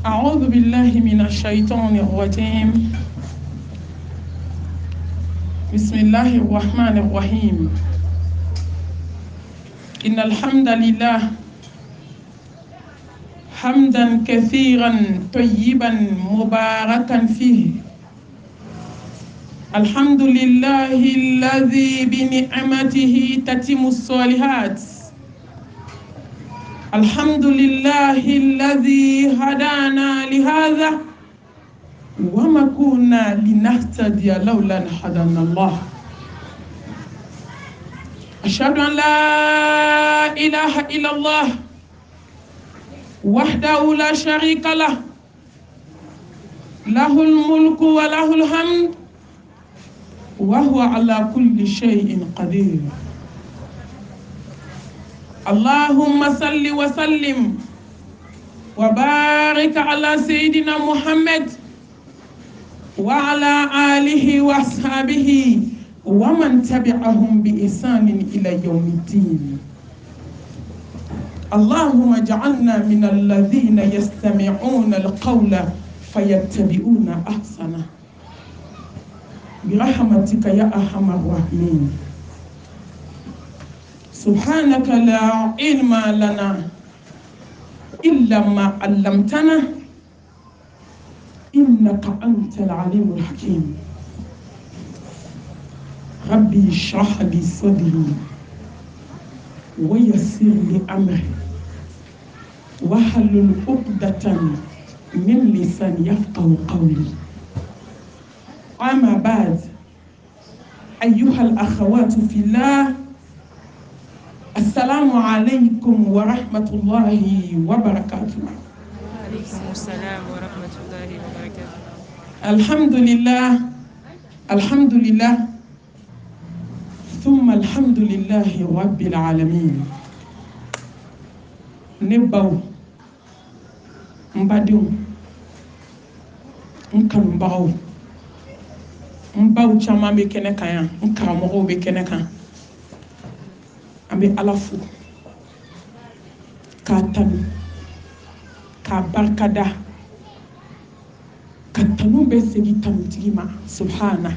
أعوذ بالله من الشيطان الرجيم. بسم الله الرحمن الرحيم. إن الحمد لله حمدا كثيرا طيبا مباركا فيه. الحمد لله الذي بنعمته تتم الصالحات. الحمد لله الذي هدانا لهذا وما كنا لنهتدي لولا أن هدانا الله. أشهد أن لا إله إلا الله وحده لا شريك له، له الملك وله الحمد وهو على كل شيء قدير. اللهم صل وسلم وبارك على سيدنا محمد وعلى آله وأصحابه ومن تبعهم بإحسان إلى يوم الدين. اللهم اجعلنا من الذين يستمعون القول فيتبعون أحسنه برحمتك يا أرحم الراحمين. سبحانك لا علم لنا إلا ما علمتنا إنك أنت العليم الحكيم. ربي اشرح لي صدري ويسر لي أمري واحلل عقدة من لساني يفقهوا قولي. أما بعد، أيها الأخوات في الله، السلام عليكم ورحمة الله وبركاته. وعليكم السلام ورحمة الله وبركاته. الحمد لله، الحمد لله، ثم الحمد لله رب العالمين. نباو مبادو نكنباو مباو chama be kene kan nkaramogo be kene kan ambe alafu ka tanu ka barkada ka tanu be segi tanu tigima subhana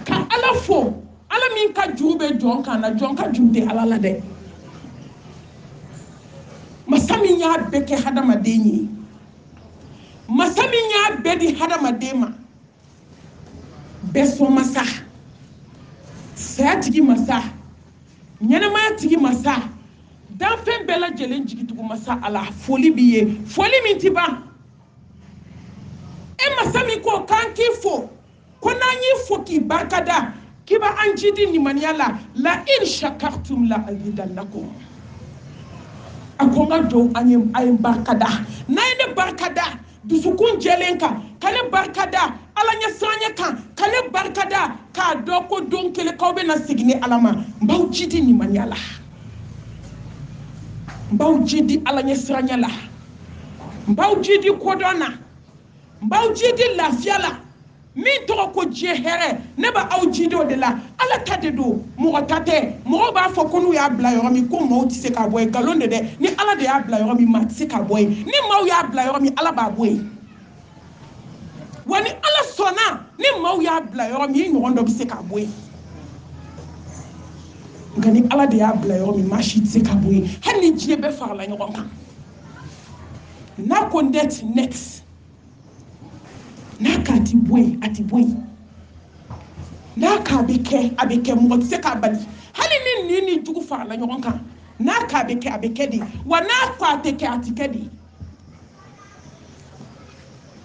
ka alafu ala min ka jube jonka na jonka jumde alala de masami nya beke hadama denyi masami nya bedi hadama dema beso masa saya tigi masa ɲɛnɛmaya tigi masa danfɛn bɛɛ lajɛlen jigitugu masa ala foli b'i ye, foli min ti ban. E masa min ko k'an k'i fo, ko n'an y'i fo k'i barikada k'i ba an jidi nimaniya la in shakartum la azidannakum. A ko n ka jɔn a ye barikada, n'an ye ne barikada dusukun jɛlen kan, ka ne barikada ala ɲɛsiranɲɛ kan, ka ne barikada k'a dɔn ko don kelen k'aw bɛna segin ni ala ma, n b'aw jidi nimaniya la, n b'aw jidi ala ɲɛsiranɲɛ la, n b'aw jidi kodɔn na, n b'aw jidi lafiya la. Min tɔgɔ ko diɲɛ hɛrɛ ne b'aw jidi o de la. Ala ta de don, mɔgɔ ta tɛ. Mɔgɔw b'a fɔ ko n'u y'a bila yɔrɔ min ko maaw tɛ se k'a bɔ yen, nkalon de dɛ. Ni ala de y'a bila yɔrɔ min maa tɛ se k'a bɔ yen. Ni maaw y'a bila yɔrɔ min ala b'a bɔ yen. Wa ni ala sɔnna ni maaw y'a bila yɔrɔ min i ɲɔgɔn dɔ bɛ se k'a bɔ yen. Nka ni ala de y'a bila yɔrɔ min maa si tɛ se k'a bɔ yen. Hali ni diɲɛ bɛɛ farala ɲɔgɔn kan. N'a ko next. N'a k'a ti bɔ yen a ti bɔ yen. N'a k'a bɛ kɛ a bɛ kɛ, mɔgɔ tɛ se k'a bali. Hali ni nin ni jugu farala ɲɔgɔn kan, n'a k'a bɛ kɛ a bɛ kɛ de, wa n'a ko a tɛ kɛ a tɛ kɛ de.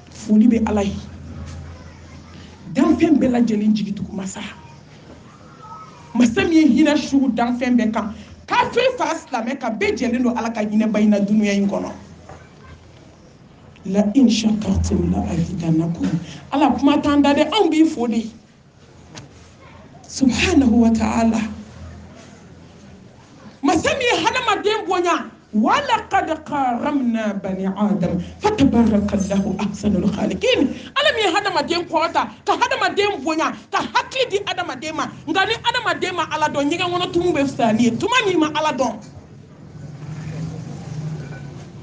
Foli bɛ ala ye, danfɛn bɛɛ lajɛlen jigitugu masa, masa min ye hinɛ sugu danfɛn bɛɛ kan, kafiri fara silamɛ kan, bɛɛ jɛlen don ala ka hinɛ ba in na dunuya in kɔnɔ. La in shakartum la azidannakum. Ala kuma t'an da dɛ, anw b'i fo de. Subhanahu wa ta'ala. Masa min ye hadamaden bonya, walaqad karamna bani adam fatabarakallahu ahsanul khaliqin. Ala min ye hadamaden kɔrɔta, ka hadamaden bonya, ka hakili di hadamaden ma. Nka ni hadamaden ma ala dɔn, ɲɛgɛn kɔnɔ tumu bɛ fisaya ni ye. Tuma min ma ala dɔn,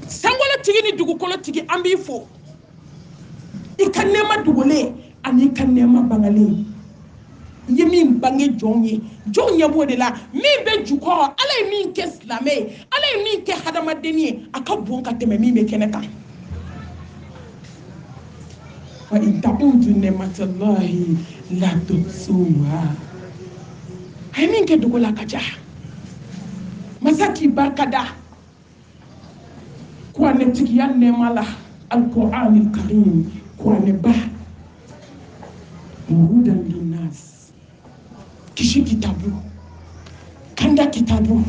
sangolo tigi ni dugukolo tigi an b'i fo i ka nɛɛma dogolen ani i ka nɛɛma bangalen i ye min bange jɔnw ye jɔnw ɲɛ b'o de la min bɛ jukɔrɔ ala ye min kɛ silamɛ ye ala ye min kɛ hadamadenni ye a ka bon ka tɛmɛ min bɛ kɛnɛ kan wa in ta'udu ni'matallahi la tuhsuha a ye min kɛ dogo la ka ca masa k'i barika da kuranɛtigiya nɛɛma la alquran karim kuranɛba hudan linnas kisi kitabu kanda kitabu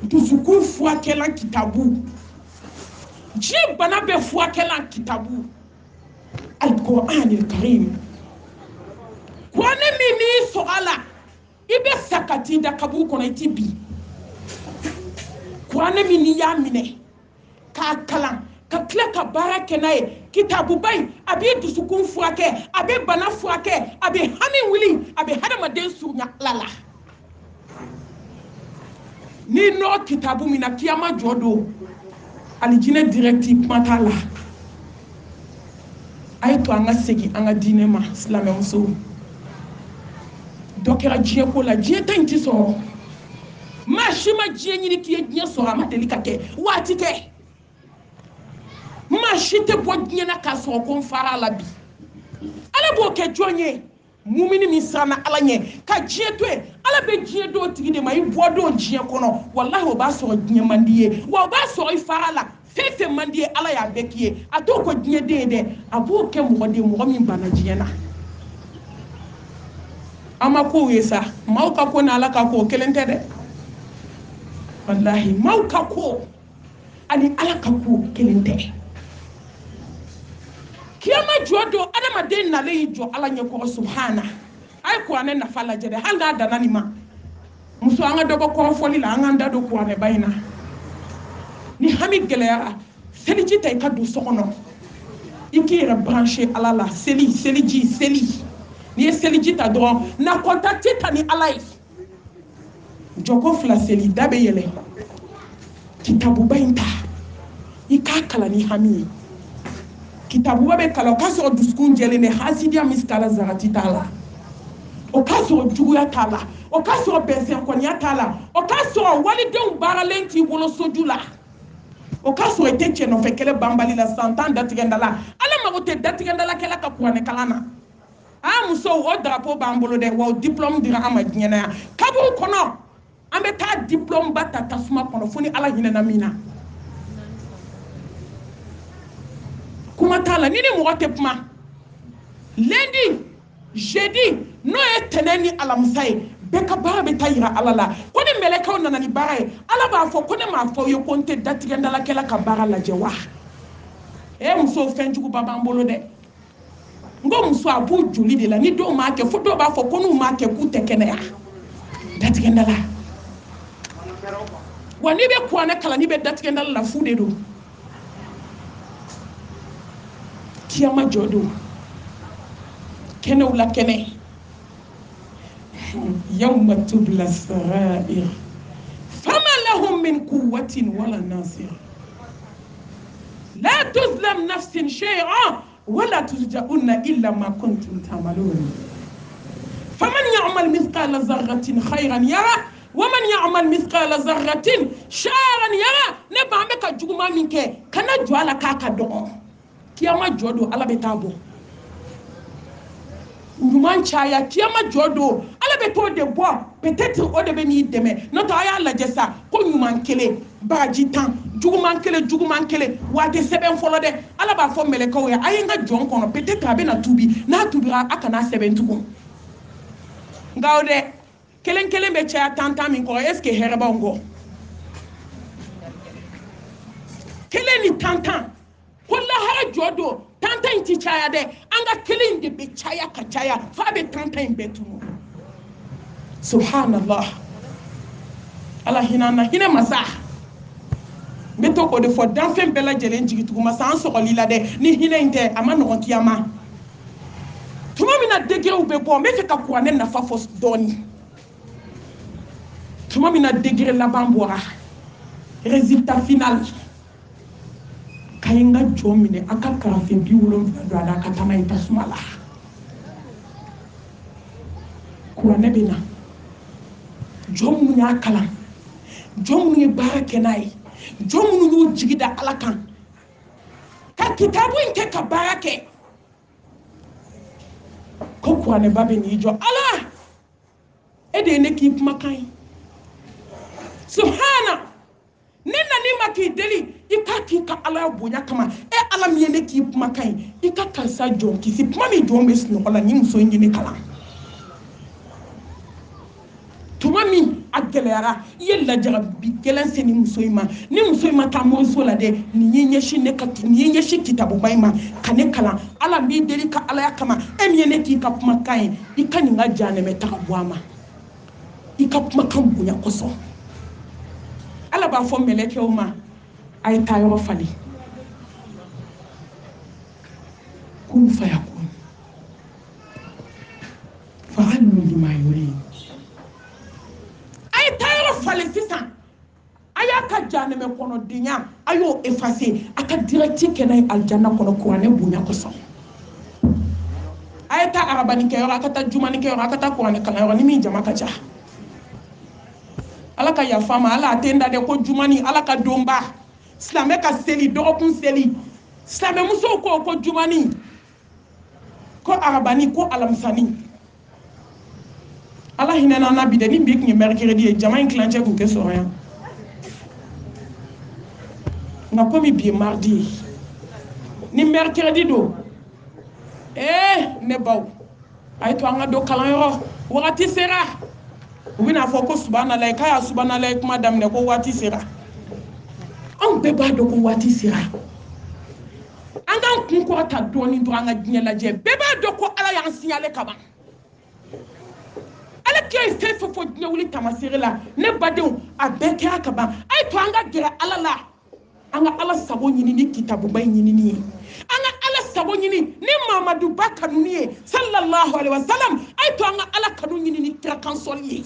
dusukun furakɛlan kitabu diɲɛ bana bɛɛ furakɛlan kitabu alquran karim kuranɛ min n'i sɔgɔ a la i bɛ sa ka t'i da kaburu kɔnɔ i ti bi kuranɛ min n'i y'a minɛ k'a kalan ka tila ka baara kɛ n'a ye kitabuba in a b'i dusukun furakɛ a bɛ bana furakɛ a bɛ hami wuli a bɛ hadamaden surunya ala la n'i nɔgɔ kitabu min na kiyama jɔ don alijinɛ dirɛti kuma t'a la a ye to an ka segin an ka diinɛ ma silamɛmusow dɔ kɛra diɲɛ ko la diɲɛ ta in ti sɔrɔ maa si ma diɲɛ ɲini k'i ye diɲɛ sɔrɔ a ma deli ka kɛ waati kɛ maa si tɛ bɔ diɲɛ na k'a sɔrɔ ko n fara a la bi ala b'o kɛ jɔn ye mumini min siranna ala ɲɛ ka diɲɛ to yen ala bɛ diɲɛ dɔw tigi de ma i bɔ don diɲɛ kɔnɔ walahi o b'a sɔrɔ diɲɛ man di ye wa o b'a sɔrɔ i fara la fɛn fɛn man di ye ala y'a bɛɛ k'i ye a t'o ko diɲɛ den ye dɛ a b'o kɛ mɔgɔ de ye mɔgɔ min banna diɲɛ na an ma kow ye sa maaw ka ko ni ala ka ko kelen tɛ dɛ wallahi maaw ka ko ani ala ka ko kelen tɛ kiyama jɔ don adamaden nalen y'i jɔ ala ɲɛkɔrɔ subhana a ye kuranɛ nafa lajɛ dɛ hali n'a danna nin ma muso an ka dɔ bɔ kɔrɔfɔli la an k'an da don kuranɛba in na ni hami gɛlɛyara seliji ta i ka don so kɔnɔ i k'i yɛrɛ branché ala la seliji n'i ye seliji ta dɔrɔn na kɔntakte ta ni ala ye jɔko fila seli da bɛ yɛlɛ kitabuba in ta i k'a kalan ni hami ye kitabuba bɛ kalan o k'a sɔrɔ dusukun jɛlen de hasidiya misikala zarati t'a la o k'a sɔrɔ juguya t'a la o k'a sɔrɔ bɛnsɛnkɔniya t'a la o k'a sɔrɔ walidenw baaralen t'i bolo soju la o k'a sɔrɔ i tɛ cɛ nɔfɛ kɛlɛ banbali la san tan datigɛnda la ala mago tɛ datigɛnda la kɛlɛ ka kuranɛ kalan na an musow o drapeau b'an bolo dɛ wa o diplôme dira an ma diɲɛ na yan kaburu kɔnɔ an bɛ taa diplôme ba ta tasuma kɔnɔ fo ni ala hinɛna min na kuma t'a la ni mɔgɔ tɛ kuma lundi jeudi n'o ye tɛnɛn ni alamisa ye bɛɛ ka baara bɛ taa yira ala la ko ni mɛlɛkɛw nana ni baara ye ala b'a fɔ ko ne m'a fɔ aw ye ko n tɛ datigɛndalakɛla ka baara lajɛ wa musow fɛnjuguba b'an bolo dɛ n ko muso a b'u joli de la ni dɔw m'a kɛ fo dɔw b'a fɔ ko n'u m'a kɛ k'u tɛ kɛnɛya datigɛndala wa n'i bɛ kuranɛ kalan n'i bɛ datigɛndala la fu de don kiyama jɔ don kɛnɛw la kɛnɛ yawma tubla sarair fama lahum min quwwatin wala nasir la tuzlam nafsin shay'an wala tujza'una illa ma kuntum ta'malun faman ya'mal mithqala dharratin khayran yara waman ya'mal mithqala dharratin sharran yara ne ba me ka juguma min kɛ kana jɔ ala k'a ka dɔgɔ kiyama jɔ don ala bɛ taa bɔ ɲuman caya kiyama jɔ don ala bɛ t'o de bɔ peut-être o de bɛ n'i dɛmɛ n'o tɛ a y'a lajɛ sa ko ɲuman kelen bagaji 10 juguman kelen wa a tɛ sɛbɛn fɔlɔ dɛ ala b'a fɔ mɛlɛkɛw ye a ye n ka jɔn kɔnɔ peut-être a bɛ na tubi n'a tubira a kana sɛbɛn tugun nka o dɛ kelen bɛ caya 10 min kɔrɔ est-ce que hɛrɛ b'anw kɔ kelen ni 10 ko lahara jɔ don 10 in ti caya dɛ an ka kelen de bɛ caya ka caya f'a bɛ 10 in bɛɛ tunu subhanallah ala hinɛ na hinɛ masa n bɛ to k'o de fɔ danfɛn bɛɛ lajɛlen jigi tugun masa an sɔgɔli la dɛ ni hinɛ in tɛ a ma nɔgɔn kiyama tuma min na degerew bɛ bɔ n bɛ fɛ ka kuranɛ nafa fɔ dɔɔni tuma min na degere laban bɔra résultat final kainga jomine aka karafin bi wolonfila do ada ka tama ita sumala kuranɛ bɛ na jɔn minnu y'a kalan jɔn minnu ye baara kɛ n'a ye jɔn minnu y'u jigi da Ala kan ka kitabu in kɛ ka baara kɛ ko kuranɛba bɛ n'i jɔ Ala e de ye ne k'i kumakan ye subhana ne nani ma k'i deli i ka k'i ka Ala bonya kama e Ala min ye ne k'i kumakan ye i ka karisa jɔn kisi kuma min jɔn bɛ sunɔgɔ la ni muso in ɲini kalan tuma min a gɛlɛyara i ye lajarabi gɛlɛn se ni muso in ma ni muso in ma taa moriso la dɛ nin ye ɲɛsin ne ka nin ye ɲɛsin kitabuba in ma ka ne kalan Ala b'i deli ka Alaya kama e min ye ne k'i ka kumakan ye i ka nin ka janɛmɛ taga bɔ a ma i ka kumakan bonya kosɔn Ala b'a fɔ mɛlɛkɛw ma a ye taa yɔrɔ falen kun fayakun fa'alu lima yurid falen sisan a y'a ka janɛmɛ kɔnɔdenya a y'o effacer a ka direct kɛ n'a ye aljanna kɔnɔ kuranɛ bonya kosɔn a ye taa arabanikɛyɔrɔ a ka taa jumanikɛyɔrɔ a ka taa kuranɛ kalanyɔrɔ ni min jama ka ca Ala ka yafa ma Ala a tɛ n da dɛ ko jumani Ala ka donba silamɛ ka seli dɔgɔkun seli silamɛ musow ko jumani ko arabani ko alamisani Ala hinɛ na bi dɛ ni bi kun ye mercredi ye jama in kilancɛ kun tɛ sɔrɔ yan nka komi bi ye mardi ye ni mercredi do ne baw a ye to an ka don kalanyɔrɔ wagati sera u bɛna fɔ ko subhanalayi k'a y'a subhanalayi kuma daminɛ ko waati sera anw bɛɛ b'a dɔn ko waati sera an k'an kun kɔrɔta dɔɔni dɔrɔn an ka diɲɛ lajɛ bɛɛ b'a dɔn ko Ala y'an signalé ka ban Ala kɛ ye fɛn fɛn fɔ diɲɛ wuli tamasere la ne badenw a bɛɛ kɛra ka ban a ye to an ka gɛrɛ Ala la an ka Ala sago ɲini ni kitabuba in ɲinini ye an ka Ala sago ɲini ni Mamadu ba kanuni ye sallallahu alaihi wasallam a ye to an ka Ala kanu ɲini ni kira kansɔli ye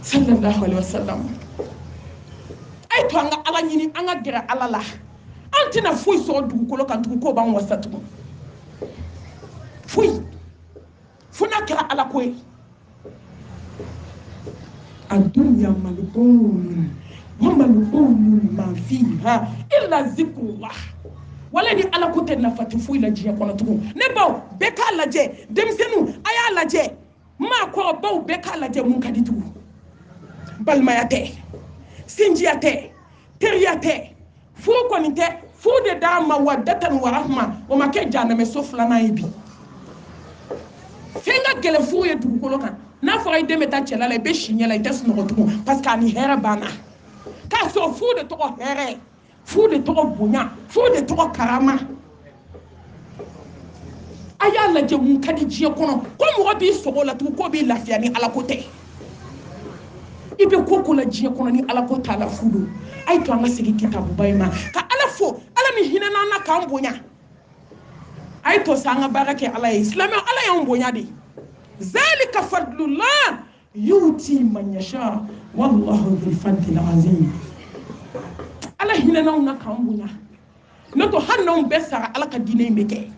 sallallahu alaihi wasallam a ye to an ka Ala ɲini an ka gɛrɛ Ala la an tɛna foyi sɔrɔ dugukolo kan tugun k'o b'an wasa tugun foyi fo n'a kɛra Ala ko ye الدنيا ملعون وملعون ما فيها إلا ذكر الله wala ni Ala ko tɛ nafa tɛ foyi la diɲɛ kɔnɔ tugun ne baw bɛɛ k'a lajɛ denmisɛnninw a y'a lajɛ maakɔrɔbaw bɛɛ k'a lajɛ mun ka di tugun balimaya tɛ sinjiya tɛ teriya tɛ furu kɔni tɛ furu de d'a ma waddatan wa rahma o ma kɛ janɛmɛso filanan ye bi fɛn ka gɛlɛn furu ye dugukolo kan n'a fɔra i den bɛ taa cɛla la i bɛ si ɲɛ la i tɛ sunɔgɔ tugun parce que a ni hɛrɛ banna k'a sɔrɔ furu de tɔgɔ hɛrɛ furu de tɔgɔ bonya furu de tɔgɔ karama a y'a lajɛ mun ka di diɲɛ kɔnɔ ko mɔgɔ b'i sɔgɔ la tugun k'o b'i lafiya ni Ala ko tɛ i bɛ ko ko la diɲɛ kɔnɔ ni Ala ko t'a la fu don a ye to an ka segin kitabuba in ma ka Ala fo Ala min hinɛna an na k'an bonya a ye to sa an ka baara kɛ Ala ye silamɛw Ala y'an bonya de zalika fadlullah yuti man yasha wallahu dhul fadlil azim Ala hinɛna an na k'an bonya ne to hali n'anw bɛɛ sara Ala ka diinɛ in bɛ kɛ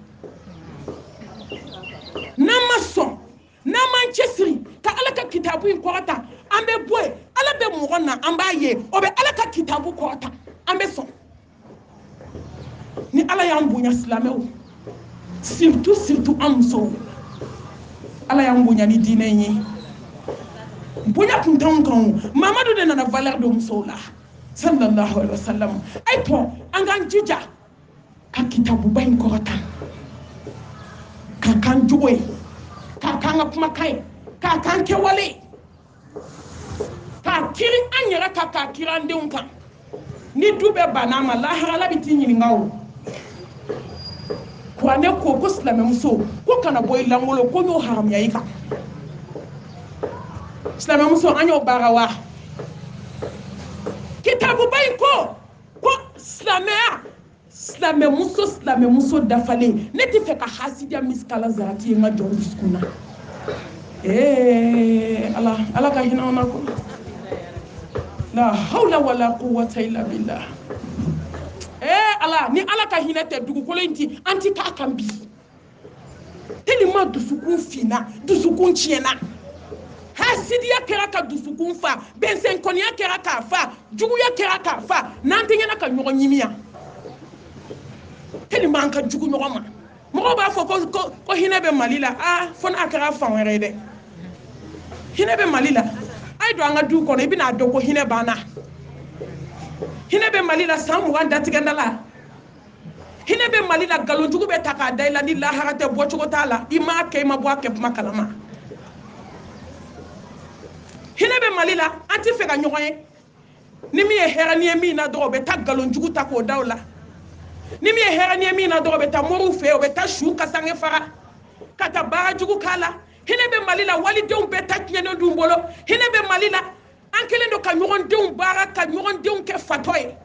n'an ma sɔn n'an m'an cɛsiri ka Ala ka kitabu in kɔrɔta an bɛ bɔ yen Ala bɛ mɔgɔ na an b'a ye o bɛ Ala ka kitabu kɔrɔta an bɛ sɔn ni Ala y'an bonya silamɛw surtout an musow Ala y'an bonya ni diinɛ in ye bonya kun t'anw kan o Mamadu de nana valeur don musow la sallallahu alaihi wasallam ay to an k'an jija ka kitabuba in kɔrɔta ka kan jogo ye ka kan ka kumakan ye ka kan kɛwale ka kiri an yɛrɛ kan ka kiri an denw kan ni du bɛɛ banna ma laharala bɛ t'i ɲininka o kuranɛ ko silamɛmuso ko kana bɔ i langolo ko y'o haramuya i kan silamɛmuso an y'o baara wa kitabuba in ko silamɛmuso dafalen ne tɛ fɛ ka hasidiya miskala zarati ye n ka jɔn dusukun na ala ka hinɛ an na ko la hawla wala quwwata illa billah ala Allah ni ala ka hinɛ tɛ dugukolo in ti an ti k'a kan bi tellement dusukun finna dusukun tiɲɛna hasidiya kɛra ka dusukun fa bɛnsɛnkɔniya kɛra k'a fa juguya kɛra k'a fa n'an tɛ ɲɛna ka ɲɔgɔn ɲimiya tellement an ka jugu ɲɔgɔn ma mɔgɔw b'a fɔ ko hinɛ bɛ Mali la fo n'a kɛra fan wɛrɛ ye dɛ hinɛ bɛ Mali la a ye don an ka du kɔnɔ i bɛna dɔn ko hinɛ banna hinɛ bɛ Mali la san 20 datigɛnda la hinɛ bɛ Mali la galonjugu bɛ ta k'a da i la ni lahara tɛ bɔcogo t'a la i m'a kɛ i ma bɔ a kɛ kuma kalama hinɛ bɛ Mali la an tɛ fɛ ka ɲɔgɔn ye ni min ye hɛrɛ ni ye min na dɔrɔn o bɛ taa galonjugu ta k'o da o la ni min ye hɛrɛ ni ye min na dɔrɔn o bɛ taa moriw fɛ o bɛ taa su kasange faga ka taa baara jugu k'a la hinɛ bɛ Mali la walidenw bɛɛ ta tiɲɛnen d'u bolo hinɛ bɛ Mali la an kɛlen don ka ɲɔgɔndenw baara ka ɲɔgɔndenw kɛ fatɔ ye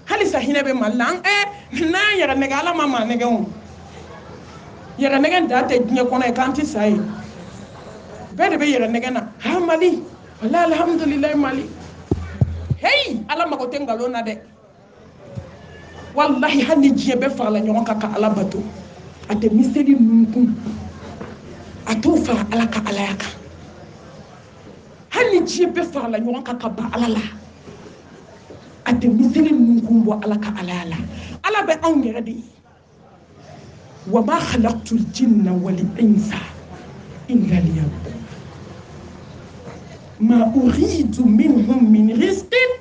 halisa hinɛ bɛ Mali la n'an yɛrɛ nɛgɛ ala ma maa nɛgɛ o yɛrɛ nɛgɛ da tɛ diɲɛ kɔnɔ ye k'an tɛ sa ye bɛɛ de bɛ yɛrɛ nɛgɛ na Mali walahi alhamdulilayi Mali heyi ala mago tɛ nkalon na dɛ wallahi hali ni diɲɛ bɛɛ farala ɲɔgɔn kan ka ala bato a tɛ miseli nunkun a t'o fara ala ka alaya kan hali ni diɲɛ bɛɛ farala ɲɔgɔn kan ka ban ala la a tɛ miseli nunkun bɔ ala ka alaya la ala bɛ anw yɛrɛ de ye wa ma khalaqtul jinna wal insa illa liya'budun ma uridu minhum min rizqin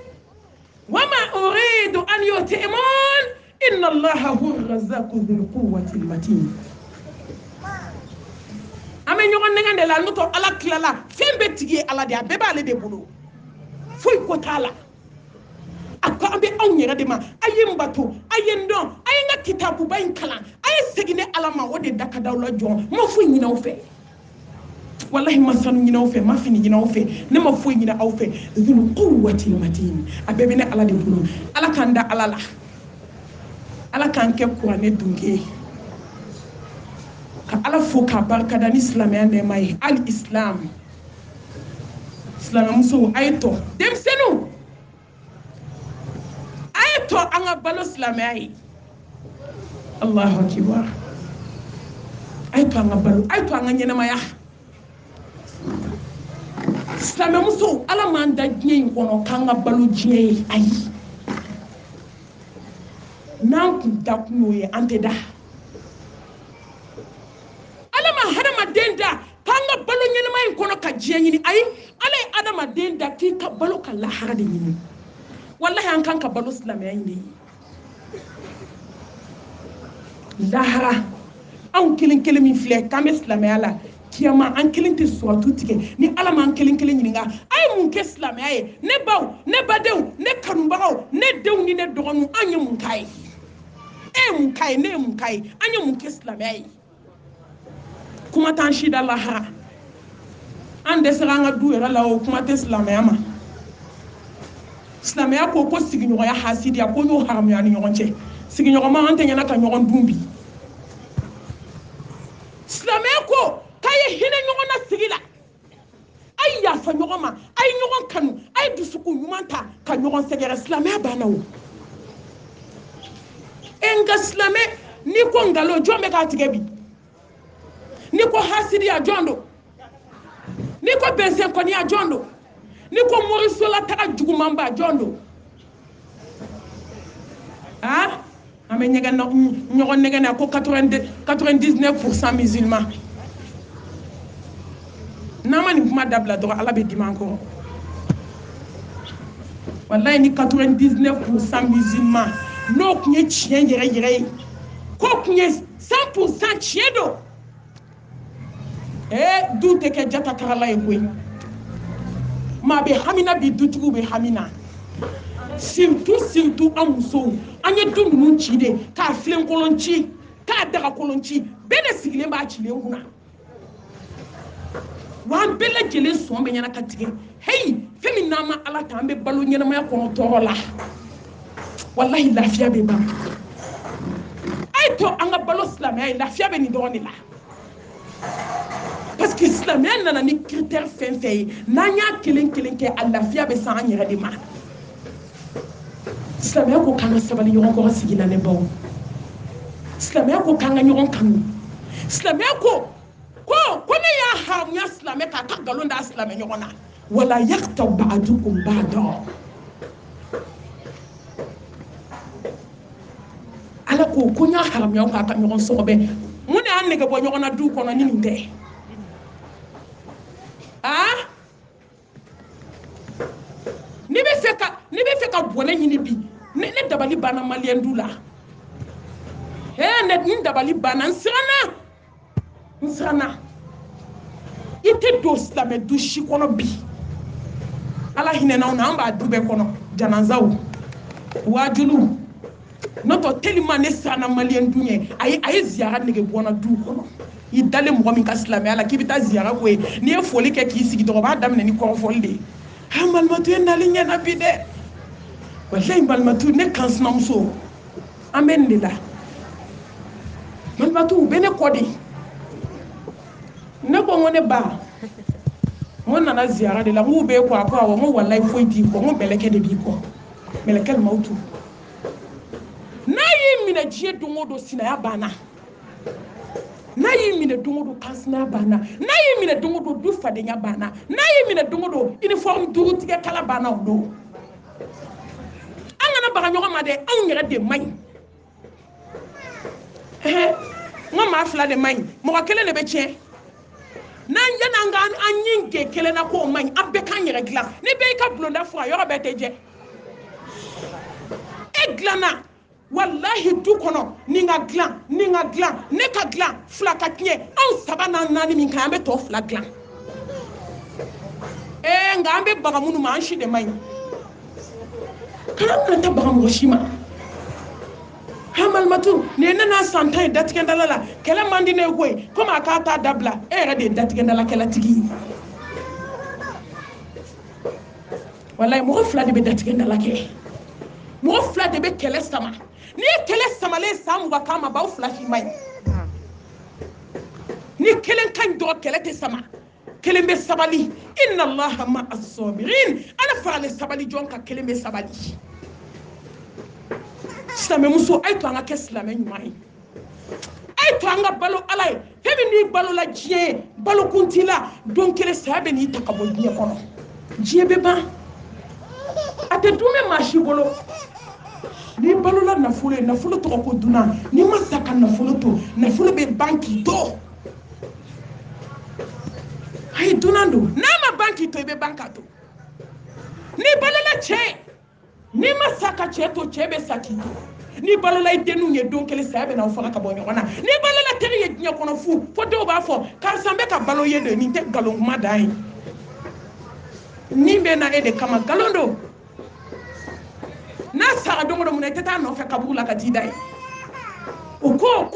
wa ma uridu an yut'imun inna allaha huwa ar-razzaqu dhul quwwati al-matin ame ɲɔgɔn nɛgɛn de la n'o tɛ ala tilala fɛn bɛɛ tigi ye ala de a bɛɛ b'ale de bolo foyi ko t'a la a ko an bɛ anw yɛrɛ de ma a ye n bato a ye n dɔn a ye n ka kitabuba in kalan a ye segin ni ala ma o de da ka d'aw la jɔn ma foyi ɲini aw fɛ wallahi ma sanu ɲini aw fɛ ma fini ɲini aw fɛ ne ma foyi ɲini aw fɛ dhul quwwati al-matin a bɛɛ bɛ ne ala de bolo ala k'an da ala la ala k'an kɛ kuranɛ dunke ka ala fo k'a barikada ni silamɛya nɛɛma ye hali islam silamɛmusow a ye tɔ denmisɛnninw a ye tɔ an ka balo silamɛya ye allahu akibar a ye tɔ an ka balo a ye tɔ an ka ɲɛnɛmaya silamɛmusow ala m'an da diɲɛ in kɔnɔ k'an ka balo diɲɛ ye ayi n'an kun da kun y'o ye an tɛ da ala ma hadamaden da k'an ka balo ɲɛnɛma in kɔnɔ ka diɲɛ ɲini ayi ala ye hadamaden da k'i ka balo ka lahara de ɲini wallahi an kan ka balo silamɛya in de ye lahara anw kelen kelen min filɛ k'an bɛ silamɛya la kiyama an kelen tɛ suratu tigɛ ni ala m'an kelen kelen ɲininka a ye mun kɛ silamɛya ye ne baw ne badenw ne kanubagaw ne denw ni ne dɔgɔninw an ye mun k'a ye e ye mun k'a ye ne ye mun k'a ye an ye mun kɛ silamɛya ye kuma t'an si da lahara an dɛsɛra an ka du yɛrɛ la o kuma tɛ silamɛya ma silamɛya ko sigiɲɔgɔnya hasidiya ko n'o haramuya ni ɲɔgɔn cɛ sigiɲɔgɔnma an tɛ ɲɛna ka ɲɔgɔn dun bi silamɛya ko k'a ye hinɛ ɲɔgɔn na sigi la a ye yafa ɲɔgɔn ma a ye ɲɔgɔn kanu a ye dusukun ɲuman ta ka ɲɔgɔn sɛgɛrɛ silamɛya banna o nka silamɛ n'i ko nkalon jɔn bɛ k'a tigɛ bi n'i ko hasidiya jɔn don n'i ko bɛnsɛnkɔniya jɔn don n'i ko morisola taga jugumanba jɔn don an bɛ ɲɔgɔn nɛgɛn na ko 99% musulman n'an ma nin kuma dabila dɔrɔn ala bɛ dimi an kɔrɔ wallahi ni 99% musulman n'o tun ye tiɲɛ yɛrɛ yɛrɛ ye k'o tun ye 100% tiɲɛ don du tɛ kɛ jata tagala ye koyi maa bɛ hamina bi dutigiw bɛ hamina surtout an musow an ye du ninnu ci de k'a filenkolon ci k'a dagakolon ci bɛɛ de sigilen b'a cilen kunna wa an bɛɛ lajɛlen sɔn bɛ ɲɛna ka tigɛ heyi fɛn min n'an ma ala ta an bɛ balo ɲɛnamaya kɔnɔ tɔɔrɔ la wallahi lafiya bɛ ban a ye to an ka balo silamɛya ye lafiya bɛ nin dɔrɔn de la parce que silamɛya nana ni critère fɛn fɛn ye n'an y'a kelen kelen kɛ a lafiya bɛ san an yɛrɛ de ma silamɛya ko k'an ka sabali ɲɔgɔn kɔrɔ sigina ne baw silamɛya ko k'an ka ɲɔgɔn kanu silamɛya ko ne y'a haramuya silamɛ k'a ka nkalon da silamɛ ɲɔgɔn na wala yakta ba'dukum ba'da ala ko n y'a haramuya k'a ka ɲɔgɔn sɔgɔbɛ mun de y'a nege bɔ ɲɔgɔn na du kɔnɔ ni nin tɛ ni bɛ fɛ ka bɔnɛ ɲini bi ne dabali banna maliyɛn du la ni dabali banna n siranna i tɛ don silamɛ du si kɔnɔ bi ala hinɛnaw na an b'a du bɛɛ kɔnɔ janazaw wajuliw n'o tɛ tellement ne siranna maliyɛn du ɲɛ a ye ziyara nege bɔ n na du kɔnɔ i dalen mɔgɔ min ka silamɛya la k'i bɛ taa ziyara ko ye n'i ye foli kɛ k'i sigi dɔrɔn o b'a daminɛ ni kɔrɔfɔli de ye balimatu ye nali ɲɛna bi dɛ walayi balimatu ne kansinamuso an bɛ nin de la balimatu u bɛ ne kɔ de ne ko n ko ne ba n ko nana ziyara de la n k'u bɛ kɔ a ko awɔ n ko walayi foyi t'i kɔ n ko mɛlɛkɛ de b'i kɔ mɛlɛkɛ mawutu n'a y'i minɛ diɲɛ don o don sinaya banna n'a y'i minɛ don o don kansinaya banna n'a y'i minɛ don o don du fadenya banna n'a y'i minɛ don o don uniforme duuru tigɛ kala banna o don an kana baga ɲɔgɔn ma dɛ anw yɛrɛ de man ɲi n ko maa fila de man ɲi mɔgɔ kelen de bɛ tiɲɛ n'an yan'an ka an ɲi gɛn kelen na k'o man ɲi an bɛɛ k'an yɛrɛ dilan ni bɛɛ y'i ka bulonda furan yɔrɔ bɛɛ tɛ jɛ e dilanna wallahi du kɔnɔ ni ka dilan ne ka dilan fila ka tiɲɛ anw saba n'an naani min kan an bɛ tɔ fila dilan nka an bɛ baga minnu ma an si de man ɲi kana ta baga mɔgɔ si ma Malimatu ni ne n'a san 10 ye datigɛndala la kɛlɛ man di ne ye koyi komi a k'a t'a dabila e yɛrɛ de ye datigɛndala kɛlɛtigi ye wallahi mɔgɔ fila de bɛ datigɛndala kɛ mɔgɔ fila de bɛ kɛlɛ sama n'i ye kɛlɛ samalen san 20 k'a ma b'aw fila si ma ɲi ni kelen ka ɲi dɔrɔn kɛlɛ tɛ sama kelen bɛ sabali inna allaha ma'a sabirin ala faralen sabali jɔn kan kelen bɛ sabali silamɛmuso a ye to an ka kɛ silamɛ ɲuman ye a ye to an ka balo ala ye fɛn min n'i balola diɲɛ ye balokun t'i la don kelen saya bɛ n'i ta ka bɔ diɲɛ kɔnɔ diɲɛ bɛ ban a tɛ dun bɛ maa si bolo n'i balola nafolo ye nafolo tɔgɔ ko dunan n'i ma sa ka nafolo to nafolo bɛ ban k'i to a ye dunan don n'a ma ban k'i to i bɛ ban k'a to n'i balola cɛ n'i ma sa ka cɛ to cɛ bɛ sa k'i to n'i balola i denninw ye don kelen saya bɛ n'aw faga ka bɔ ɲɔgɔn na n'i balola teri ye diɲɛ kɔnɔ fu fo dɔw b'a fɔ karisa n bɛ ka balo ye de nin tɛ nkalon kuma dan ye nin bɛ na e de kama nkalon don n'a sara don o don mun na i tɛ taa nɔfɛ kaburu la ka t'i da ye o ko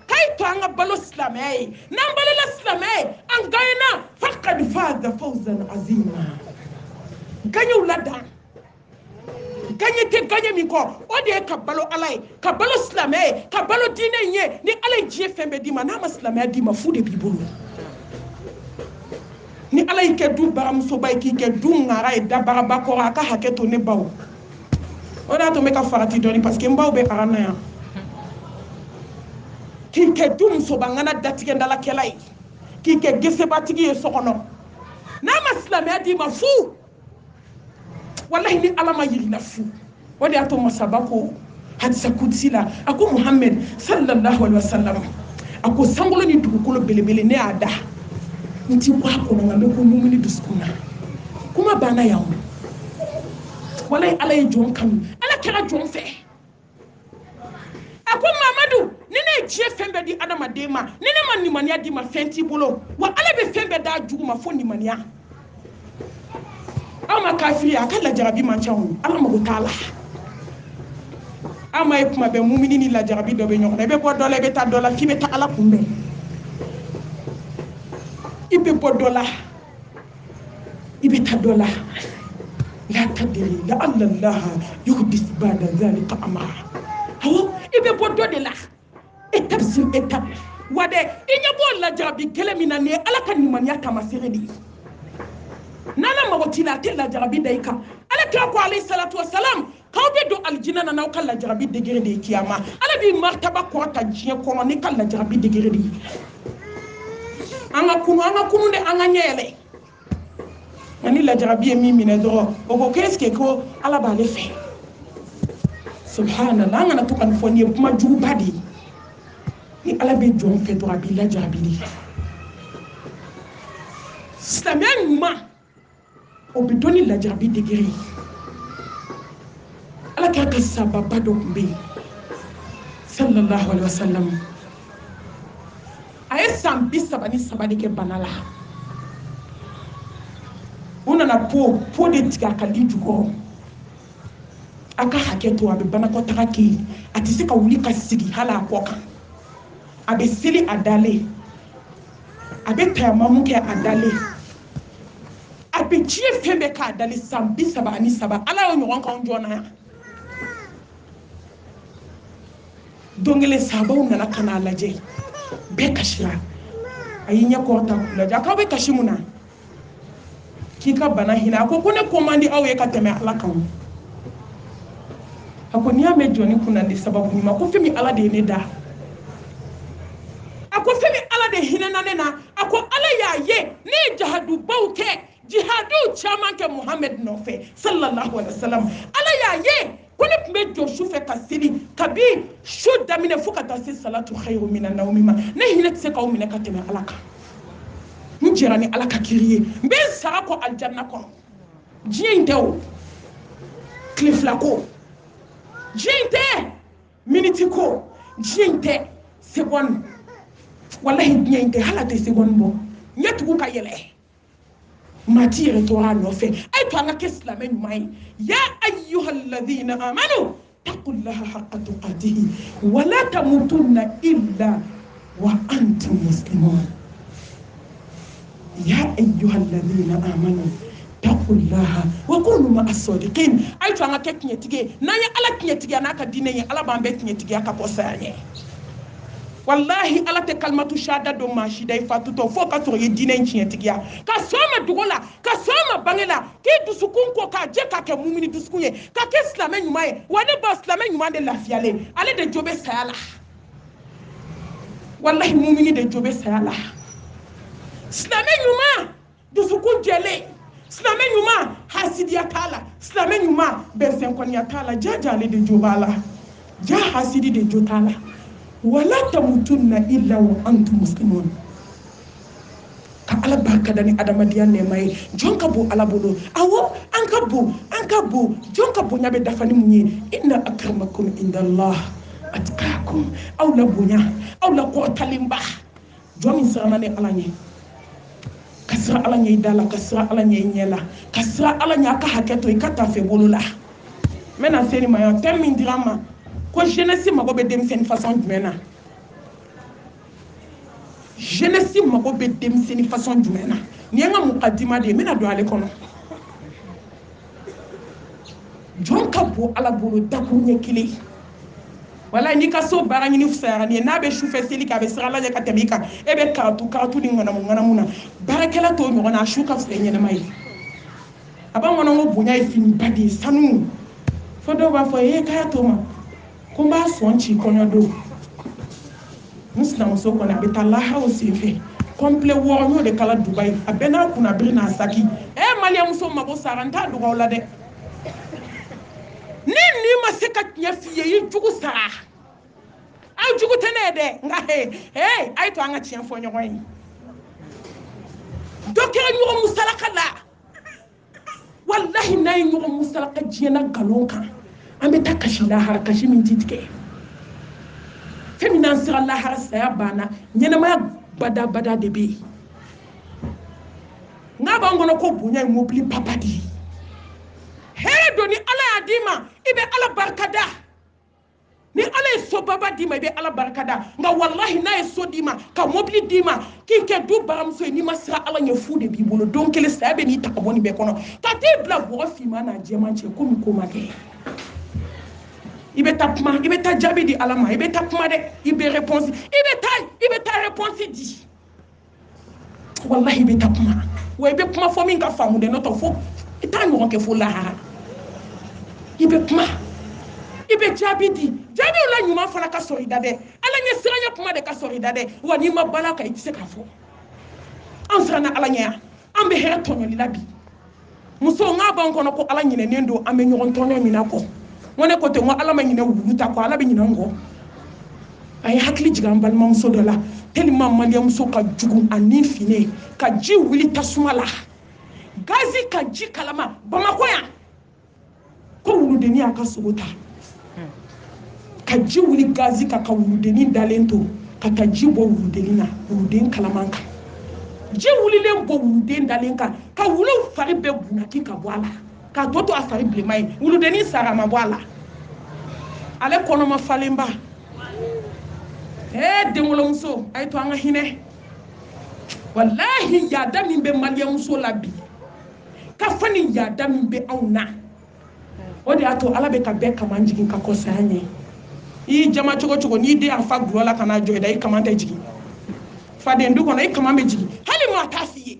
k'a ye to an ka balo silamɛya ye n'an balola silamɛya ye an gagnena faqad faza fawzan azima gagnew'u la dan gagne tɛ gagne min kɔ o de ye ka balo ala ye ka balo silamɛya ye ka balo diinɛ in ye ni ala ye diɲɛ fɛn bɛɛ d'i ma n'a ma silamɛya d'i ma fu de b'i bolo ni ala y'i kɛ du baramusoba ye k'i kɛ du ŋara ye dabagaba kɔrɔ a ka hakɛ to ne baw o de y'a to n bɛ ka farati dɔɔni parce que n baw bɛ aran na yan k'i kɛ du musobaŋana datigɛndalakɛla ye k'i kɛ gesebatigi ye so kɔnɔ n'a ma silamɛya d'i ma fu wallahi ni ala ma yir'i la fu o de y'a to masaba ko hadisa kudisi la a ko Muhammed sallallahu alaihi wasallam a ko sankolo ni dugukolo belebele ne y'a da n ti bɔ a kɔnɔ nka n bɛ ko mumini dusukun na kuma banna yan wallahi ala ye jɔn kanu ala kɛra jɔn fɛ a ko Mamadu ni ne ye diɲɛ fɛn bɛɛ di adamaden ma ni ne ma nimaniya d'i ma fɛn t'i bolo wa ala bɛ fɛn bɛɛ d'a jugu ma fo nimaniya aw ma kafiri a ka lajarabi man ca o ala mago t'a la aw ma ye kuma bɛɛ mumini ni lajarabi dɔ bɛ ɲɔgɔn na i bɛ bɔ dɔ la i bɛ taa dɔ la f'i bɛ taa ala kunbɛn i bɛ bɔ dɔ la i bɛ taa dɔ la la tadiri la alallaha yuhdis ba'da zalika amra awɔ i bɛ bɔ dɔ de la étape sur étape wa dɛ i ɲɛ b'o lajarabi kɛlɛ min na nin ye ala ka nimaniya taamasere de ye n'ala mago t'i la a tɛ lajarabi da i kan ala kira ko alayhi salatu wasalam kaw be do aljina na naw kala jarabi degere de kiyama ala bi martaba ko ta jiye ko ni kala jarabi degere de anga kunu de anga nyele ani la jarabi mi mine do o ko keske ko ala ba le fe subhanallah anga na to kan foni kuma jugu badi ni ala be jon fe do abi la jarabi di silamɛya ɲuman o bɛ dɔn ni lajarabi degere ye ala k'a ka sababa dɔ tun bɛ yen sallallahu alaihi wasallam a ye san 33 de kɛ bana la u nana po de tigɛ a ka li jukɔrɔ a ka hakɛ to a bɛ banakɔtaga kɛ a tɛ se ka wuli ka sigi hali a kɔ kan a bɛ seli a dalen a bɛ tayamamu kɛ a dalen a bɛ diɲɛ fɛn bɛɛ k'a dalen san 33 ala y'o ɲɔgɔn k'anw jɔn na yan don kelen sahabaw nana ka n'a lajɛ bɛɛ kasira a y'i ɲɛ kɔrɔta k'u lajɛ a k'aw bɛ kasi mun na k'i ka bana hinɛ a ko ne ko man di aw ye ka tɛmɛ ala kan a ko n'i y'a mɛn jɔnni kunna ni sababu ɲuman ko fɛn min ala de ye ne da a ko fɛn min ala de hinɛna ne na a ko ala y'a ye ne ye jahadubaw kɛ jihadiw caman kɛ muhammed nɔfɛ sallallahu alaihi wasallam ala y'a ye ko ne tun bɛ jɔ su fɛ ka seli kabi su daminɛ fo ka taa se salatu khairu minan nawmi ma ne hinɛ tɛ se k'aw minɛ ka tɛmɛ ala kan n jɛra ni ala ka kiri ye n bɛ n sara kɔ alijanna kɔnɔ diɲɛ in tɛ o tile fila ko diɲɛ in tɛ miniti ko diɲɛ in tɛ seconde wallahi diɲɛ in tɛ hali a tɛ seconde bɔ ɲɛ tugu ka yɛlɛ maa ti yɛrɛ to a nɔfɛ a ye to an ka kɛ silamɛ ɲuman ye ya ayyuhalladhina amanu taqullaha haqqa tuqatihi wa la tamutunna illa wa antum muslimun ya ayyuhalladhina amanu taqullaha wa kunu ma'as sadiqin a ye to an ka kɛ tiɲɛtigi ye n'an ye ala tiɲɛtigiya n'a ka diinɛ ye ala b'an bɛɛ tiɲɛtigiya ka bɔ saya ɲɛ wallahi ala tɛ kalimatu shahada don maa si da i fatutɔ fo ka sɔrɔ i ye diinɛ in tiɲɛtigiya ka sɔn ma dogo la ka sɔn ma bange la k'i dusukun ko k'a jɛ k'a kɛ mumini dusukun ye ka kɛ silamɛ ɲuman ye wa ne ba silamɛ ɲuman de lafiyalen ale de jo bɛ saya la wallahi mumini de jo bɛ saya la silamɛ ɲuman dusukun jɛlen silamɛ ɲuman hasidiya t'a la silamɛ ɲuman bɛnsɛnkɔniya t'a la jaja ale de jo b'a la ja hasidi de jo t'a la wala tamutunna illa wa antum muslimun ka ala barka da ni adamadenya nɛɛma ye jɔn ka bon ala bolo awɔ an ka bon jɔn ka bonya bɛ dafa ni mun ye inna akramakum indallah atqakum aw la bonya aw la kɔrɔtalenba jɔn min siranna ni ala ɲɛ ka siran ala ɲɛ i da la ka siran ala ɲɛ i ɲɛ la ka siran ala ɲɛ a ka hakɛ to i ka taa fɛ bolo la n bɛna se ni ma yan thème min dira n ma ko jeunesse mago bɛ denmisɛnnin façon jumɛn na jeunesse mago bɛ denmisɛnnin façon jumɛn na nin ye n ka mukadima de ye n bɛna don ale kɔnɔ jɔn ka bon ala bolo dakuru ɲɛ kelen walayi n'i ka so baara ɲini fisayara nin ye n'a bɛ sufɛ seli kɛ a bɛ siran ala ɲɛ ka tɛmɛ i kan e bɛ karatu ni ŋanamu na baarakɛla t'o ɲɔgɔn na a su ka fisa ɲɛnama ye a b'an kɔnɔ ko bonya ye finiba de ye sanu fo dɔw b'a fɔ k'a y'a to ma ko n b'a sɔn ci kɔɲɔ don n sinamuso kɔni a bɛ taa laharaw senfɛ complet 6 n y'o de kala Dubayi a bɛɛ n'a kunna biri n'a saki maliyɛn muso mago sara n t'a dogo aw la dɛ ni nin ma se ka tiɲɛ f'i ye i jugu sara aw jugu tɛ ne ye dɛ nka a ye to an ka tiɲɛ fɔ ɲɔgɔn ye dɔ kɛra ɲɔgɔn musalaka la wallahi n'a ye ɲɔgɔn musalaka diɲɛna nkalon kan an bɛ taa kasi lahara kasi min ti tigɛ fɛn min n'an sera lahara saya banna ɲɛnamaya badabada de bɛ yen n'a b'an kɔnɔ ko bonya ye mobili papa de ye hɛrɛ don ni ala y'a d'i ma i bɛ ala barika da ni ala ye so baba d'i ma i bɛ ala barika da nka wallahi n'a ye so d'i ma ka mobili d'i ma k'i kɛ du baramuso ye n'i ma siran ala ɲɛ fu de b'i bolo don kelen saya bɛ n'i ta ka bɔ nin bɛɛ kɔnɔ ka t'i bila bɔgɔ finman n'a jɛman cɛ komi ko ma kɛ i bɛ taa kuma i bɛ taa jaabi di ala ma i bɛ taa kuma dɛ i bɛ réponse i bɛ taa réponse di wallahi i bɛ taa kuma wa i bɛ kuma fɔ min ka faamu dɛ n'o tɛ fo i t'a ɲɔgɔn kɛ fo lahara ibe kuma ibe jabidi jabi la nyuma fana ka sori dade ala nya siranya kuma de ka sori dade wani ma bala ka itse ka fo an sirana ala nya an be hera tonyo lilabi muso nga ban kono ko ala nyine nendo an be nyogon tonyo mina ko wone ko te ngo ala ma nyine wuluta ko ala be nyine ngo ay hakli jigam bal mam so de la tellement maliam so ka jugu ani fine ka ji wuli tasumala gazi ka ji kalama bamako ya ko wuludeni aka sogota ka ji wuli gazi ka wuludeni dalento ka ji bo wuludeni na wuluden kalamanka ji wuli len bo wuluden dalenka ka wulu fari be bunaki ka boala ka toto afari blemai wuludeni sara ma boala ale kono ma falemba dengolo muso ay to anga hine wallahi ya da min be maliya muso labi ka fani ya da min be auna o de ato ala be ka be kaman jigin ka ko sanye yi jama chogo ni de afa glola kana joy da yi kaman ta jigi fa de ndu kono yi kaman be jigi hali mo atafiye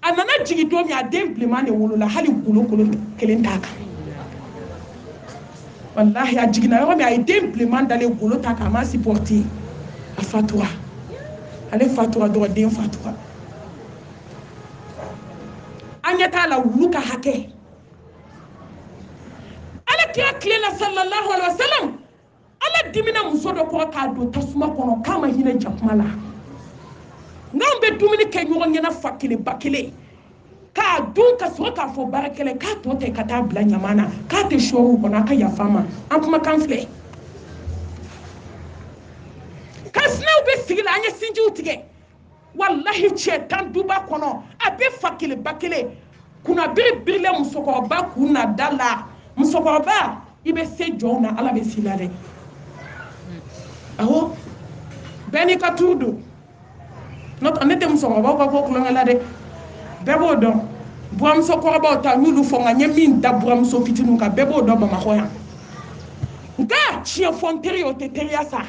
anana jigi do mi ade implement ne wolola hali gulo kelen taka wallahi a jigina yo mi ay implement d'aller golo ta kama supporter a fatwa ale fatwa do den fatwa anyata la wuluka hake ala kira klela sallallahu alaihi wasallam ala dimina musodo ko ka do tasuma kono kama hina jakmala ngambe dumini ke nyogo nyana fakile bakile ka dun ka so ka fo barakele ka to te ka ta bla nyamana ka te shoru ko na ka ya fama an kuma kan fle ka snaw be sigila anya sinji utige wallahi chetan duba kono abe fakile bakele kuna birile musoko ba kuna dala musoko ba ibe se jona ala be silade aho beni ka tudu not anete musoko ba ko kulongala de bebo don buam so ko ba ta nyulu fo nga nyemin da buam so fitinu ka bebo don ba makoya nga chia fonteri o teteria sa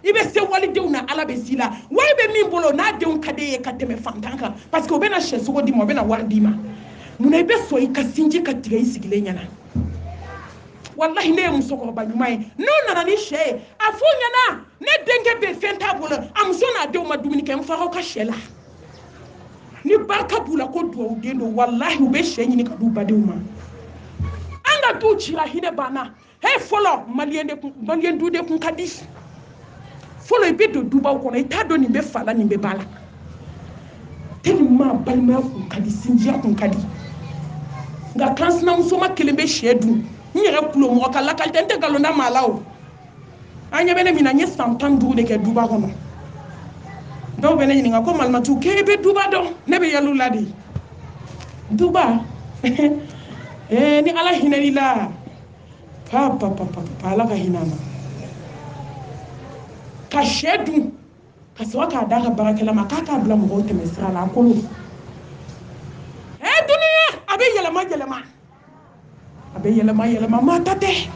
ibe se wali de una ala be sila wai be min bolo na de un kade ye kateme fantanka parce que obena sheso go di mo bena wardima muna ibe so ikasinji katiga isigile nyana wallahi ne muso ko ba nyumai no na ni she afunya na ne denge be fenta bolo am so na de o madumini kem fa ko ka shela ni barka bula ko do dendo wallahi ube shenyi ni kadu baduma anga du chira hine bana he folo malien dude kun kadi folo ibe do duba ko na itado ni be fala ni be bala teni ma balma kun kadi sinjia kun kadi nga kansna musoma kelembe shedu nyere kulo mo kala kalta ente galonda malao anya bene mina nye santan du de ke duba ko no do bene ni nga ko malma tu kebe duba do nebe yalu ladi duba ni ala hinalila pa ala ka hinana ka shedu ka so ka daga barakela makaka bla mo te mesra la ko dunia abe yelema mata de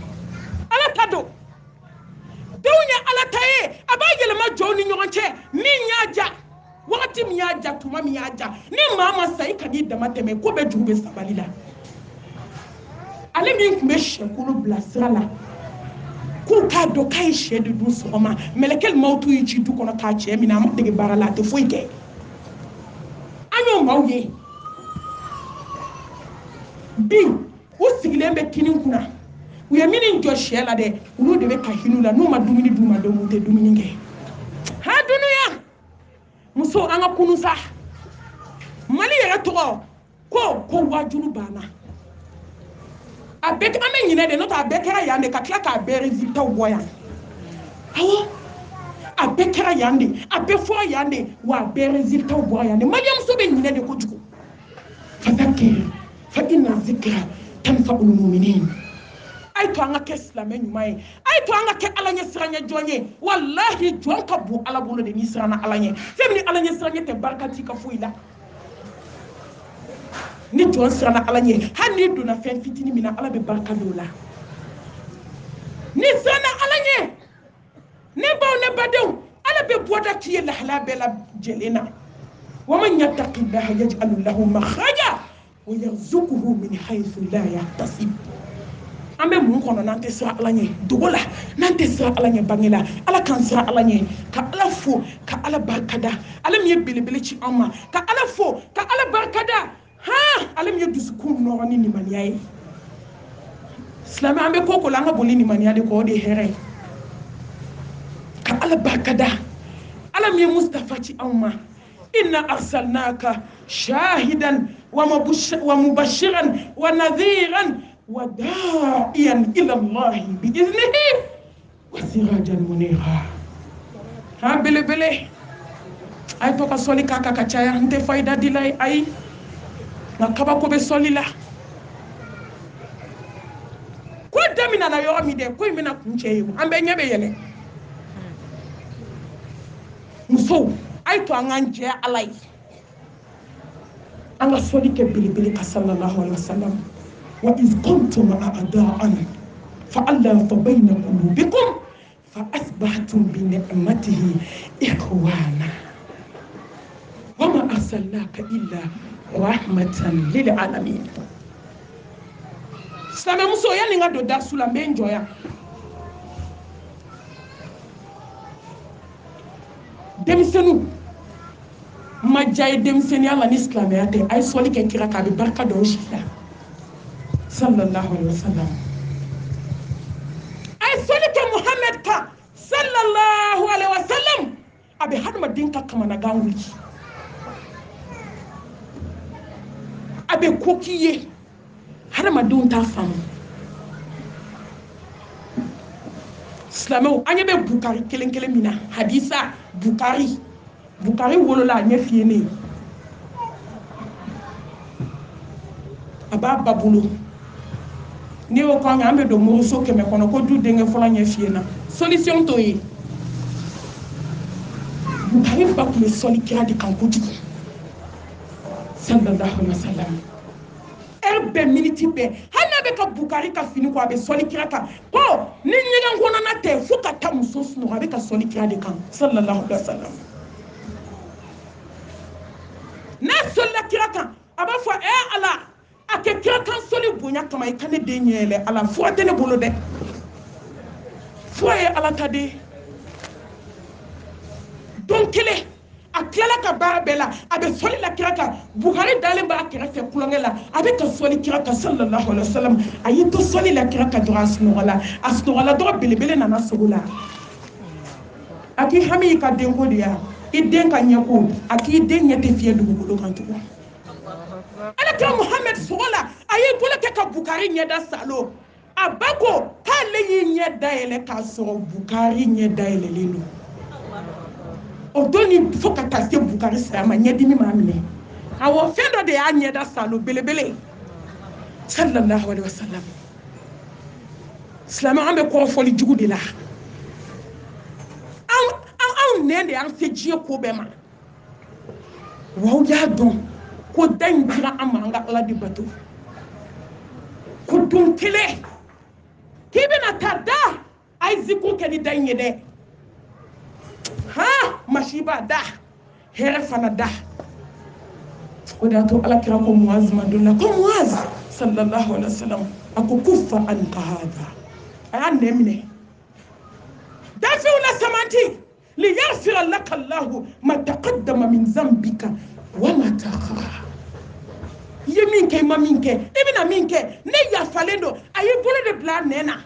ala tado dunya ala taye aba yelema joni nyonche ni nyaja wakati miyaja tuma miyaja ni mama sai kadi dama teme ko be jumbe sabalila ale min kumbe shekulu blasala ku ka do kai shedu du soma melekel mautu yi du kono ka che mina ma dege barala te foike anyo mawye bi usigile be kinin kuna uye minin jo shela de ulu de be ka hinula no ma dumini duma do mute dumini nge ha dunya muso anga kunusa mali yere to ko wajulu bana abek ame nyine de not abekera yande ka kla ka be resultat boya awo abekera yande abefo yande wa be resultat boya ne mali muso be nyine de ko juko fadakir fa inna zikra tanfa'ul mu'minin ay to anga ke islame nyumai ay to anga ke alanya siranya jonye wallahi jonka bu ala bolo de ni sirana alanya femni alanya siranya te barkati ka fuila ni jon sirana alanya hani do na fen fitini mina ala be barka dola ni sirana alanya ne baw ne badew ala be boda kiye la hala be la jelena wa man yattaqillaha yaj'al lahu makhraja wa yarzuquhu min haythu la yahtasib. Ambe mun kono nante sira ala nye dogola nante sira ala nye bangela ala kan sira ala nye ka ala fo ka ala barkada ala mi belebele ci amma ka ala fo ka ala barkada ha ala mi dusukun no ni ni maniyaye islam ambe koko la nga boli ni maniyade ko de here ka ala barkada ala mi mustafa ci amma inna arsalnaka shahidan wa mubashiran wa nadhiran وداعيا إلى الله بإذنه وسراجا منيرا ها بلي بلي أي توكا سولي كاكا كاچايا انت فايدة دي أي نكابا كوبي سولي لا كو دامينا نا يومي دي كو يمينا كنچيو أمبي نيبي يلي مسو أي تو أنجي علي أنا سولي كبلي بلي صلى الله عليه وسلم وإذ كنتم أعداء فألف بين قلوبكم فأصبحتم بنعمته إخوانا وما أرسلناك إلا رحمة للعالمين. سلام مسو يعني ngado darsula menjoya. Demisenu majay demiseni ala ni islam yate ay soli ke kira ka be barka do shila. Sallallahu alaihi wasallam ay solika Muhammad ka sallallahu alaihi wasallam abi hadma dinka kama na ganguli abe kokiye hadma dun ta fam islamu anya be bukari kelen mina hadisa bukari wolola nya fiene aba babulo ni o ko ngambe do mo so ke me kono ko du de nge fola nya fiena solution to yi bukari ba ko soli kira di kan kuti sallallahu alaihi wasallam erbe miniti be hana be ka bukari ka fini ko abe soli kira ka ko ni nyiga ngona na te fuka ta muso sunu abe ka soli kira di kan sallallahu alaihi wasallam na soli kira kan aba fo ala ake kira kan soli bonya kama ikane de nyele ala fo tele bolo de fo ye ala tade donc kele akela ka barbela abe soli la kira ka bukhari dale ba kira fe kulongela abe ka soli kira ka sallallahu alaihi wasallam ayi to soli la kira ka dura asnola do belebele na nasola aki hami ka dengo dia iden ka nyako aki iden nyete fie dugulo kan to ala ka Muhammad sola ayi bolo ke ka bukari nyeda salo abako kale yi nyeda ele ka so bukari nyeda ele lelo odoni foka ka se bukari sama nyedi mi mamine awo fendo de ya nyeda salo belebele sallallahu alaihi wasallam islam ambe ko foli jugu de la an nende an se jie ko be ma wo ya don ko dan jira amanga ala di bato ko dun kele kibena tada ay ziku ke di dan yede ha mashiba da here fana da ko da to ala kira ko muaz maduna ko muaz sallallahu alaihi wasallam ako kufa an kahada ayan nemne dafi wala samanti li yaghfira laka allah ma taqaddama min zambika wa ma ta'akhkhara yeminke maminke ibina minke ne ya falendo ayi bolo de bla nena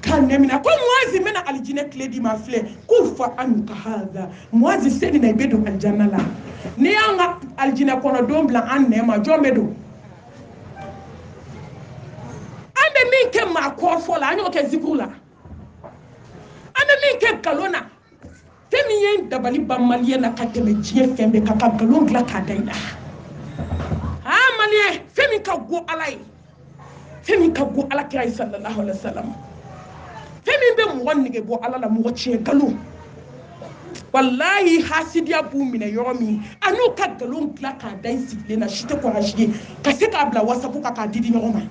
kan nemina ko muazi mena aljine kledi ma fle kufa an kahada muazi sedi na bedo aljanna la ni anga aljine kono do bla an nema jomedo ande minke ma ko fola anyo ke zikula ande minke kalona temi yen dabali bamalie na kateme jie fembe kaka galon gla kadaina ha malie femi ka go alai femi ka go alakira sallallahu alaihi wasallam femi be mo wonnige bo alala mo chie galo wallahi hasidia bu mine yomi anu ka galon gla kadai sigle na shite ko hashie kaseka abla wasapu ka didi nyoma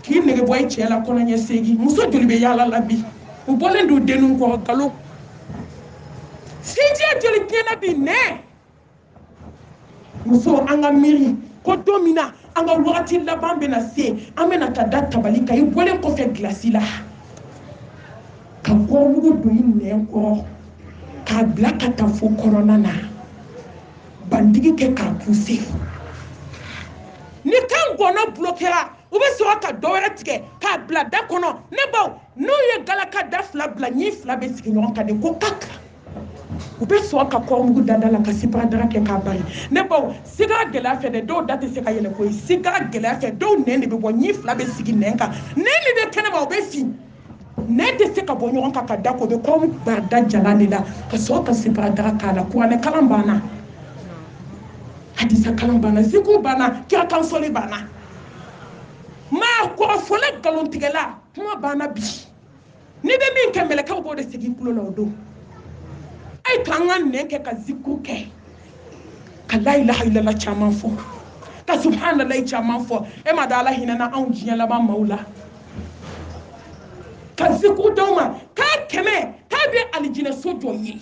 ki nege boy chela kono nya segi muso jolibe yala labi o bolen do denun ko galo sidi joli kena bi ne muso an ka miiri ko don min na an ka wagati laban bɛna se an bɛna taa da tabali kan i bɔlen kɔfɛ gilasi la ka kɔrɔmugu don i nɛn kɔrɔ k'a bila ka taa fo kɔnɔna na bandigi kɛ k'a pousse ni kan gɔnɔ bloquera u bɛ sɔrɔ ka dɔ wɛrɛ tigɛ k'a bila da kɔnɔ ne baw n'u ye galaka da fila bila ɲi fila bɛ sigi ɲɔgɔn kan de ko kaka u bɛ sɔrɔ ka kɔrɔmugu da la ka siparadara kɛ k'a bari ne baw sigara gɛlɛya fɛ dɛ dɔw da tɛ se ka yɛlɛ koyi sigara gɛlɛya fɛ dɔw nɛn de bɛ bɔ ɲi fila bɛ sigi nɛn kan nɛn min bɛ kɛnɛma o bɛ fin nɛn tɛ se ka bɔ ɲɔgɔn kan ka da ko bɛ kɔrɔmugu bara da jalan de la ka sɔrɔ ka siparadara k'a la kuranɛ kalan banna hadisa kalan banna zikiru banna kira kansɔli banna maa kɔrɔfɔla nkalontigɛla kuma banna bi ni bɛ min kɛ mɛlɛkɛw b'o de segin kulo la o don a ye k'an ka nɛn kɛ ka zikiru kɛ ka la ilaha illallah caman fɔ ka subhanallahi caman fɔ e ma da ala hinɛna anw diɲɛ laban maaw la ka zikiru d'aw ma k'a kɛmɛ k'a bɛ alijinɛso jɔ ye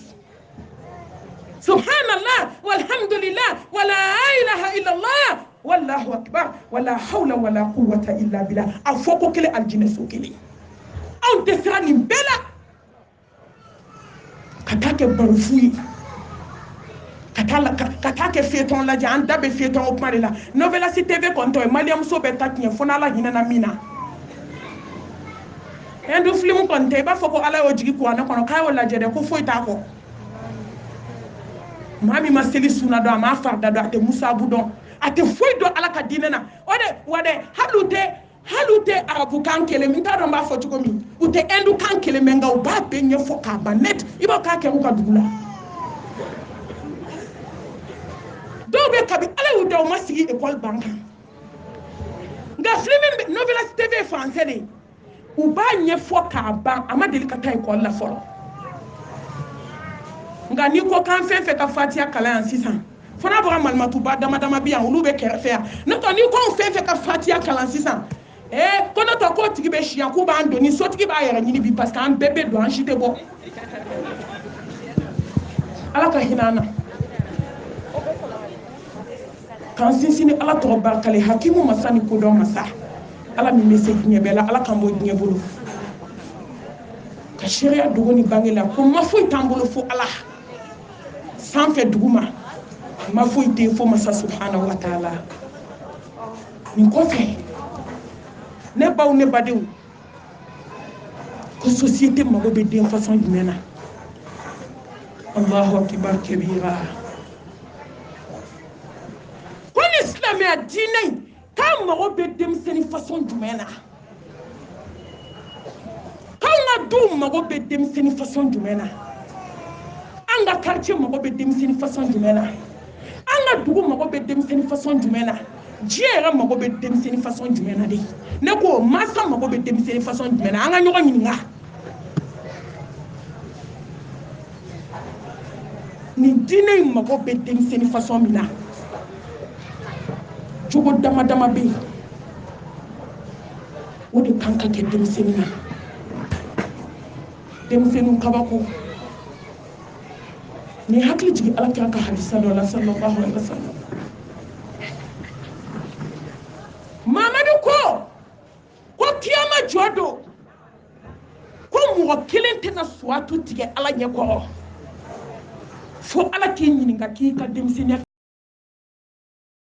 subhanallah walhamdulillah wala ilaha illallah wallahu akbar wala hawla wala quwwata illa billah a fɔ ko kelen alijinɛso kelen anw tɛ siran nin bɛɛ la ka taa kɛ barofu ye ka taa kɛ feuilleton lajɛ an da bɛ feuilleton o kuma de la Novelas TV kɔntɔ ye maliyamuso bɛ ta tiɲɛ fo n'ala hinɛna min na hindu film kɔni tɛ i b'a fɔ ko ala y'o jigi kuranɛ kɔnɔ k'a y'o lajɛ dɛ ko foyi t'a kɔ maa min ma seli sunna dɔn a m'a farida dɔn a tɛ musabu dɔn a tɛ foyi dɔn ala ka diinɛ na wa dɛ hali u tɛ arabu kan kelen min t'a dɔn n b'a fɔ cogo min u tɛ hindu kan kelen mɛ nka u b'a bɛɛ ɲɛfɔ k'a ban net i b'a k'a kɛ u ka dugu la dɔw bɛ kabi ala y'u da u ma sigi ekɔli ban kan nka film Novelas TV français de u b'a ɲɛfɔ k'a ban a ma deli ka taa ekɔli la fɔlɔ nka n'i ko k'an fɛn fɛn ka fatiya kalan yan sisan fo n'a bɔra malimatuba dama dama bi yan olu bɛ kɛrɛfɛ yan ne tɔ n'i ko anw fɛn fɛn ka fatiya kalan sisan ko ne tɔ k'o tigi bɛ si yan k'u b'an don ni sotigi b'a yɛrɛ ɲini bi parce que an bɛɛ bɛ don an si tɛ bɔ ala ka hinɛ an na k'an sinsin ni ala tɔgɔ barikale hakimu masa ni kodɔn masa ala min bɛ se diɲɛ bɛɛ la ala k'an bɔ diɲɛ bolo ka sariya dogo ni bange la ko ma foyi t'an bolo fo ala sanfɛ duguma ma foyi tɛ fo masa subhanahu wa ta'ala nin kɔfɛ ne baw ne badenw ko société mago bɛ den façon jumɛn na allahu akbar kabira ko ni silamɛya diinɛ in k'a mago bɛ denmisɛnnin façon jumɛn na k'anw ka duw mago bɛ denmisɛnnin façon jumɛn na an ka quartier mago bɛ denmisɛnnin façon jumɛn na an ka dugu mago bɛ denmisɛnnin façon jumɛn na diɲɛ yɛrɛ mago bɛ denmisɛnnin façon jumɛn na de ne ko mansa mago bɛ denmisɛnnin façon jumɛn na an ka ɲɔgɔn ɲininka nin diinɛ in mago bɛ denmisɛnnin façon min na jogo dama dama bɛ yen o de kan ka kɛ denmisɛnnin na denmisɛnninw kabako ni hakili jigin alakira ka hadisa dɔ la sallallahu alaihi wasallam mamadu ko kiyama jɔ don ko mɔgɔ kelen tɛna suwatu tigɛ ala ɲɛkɔrɔ fo ala k'i ɲininka k'i ka denmisɛnniya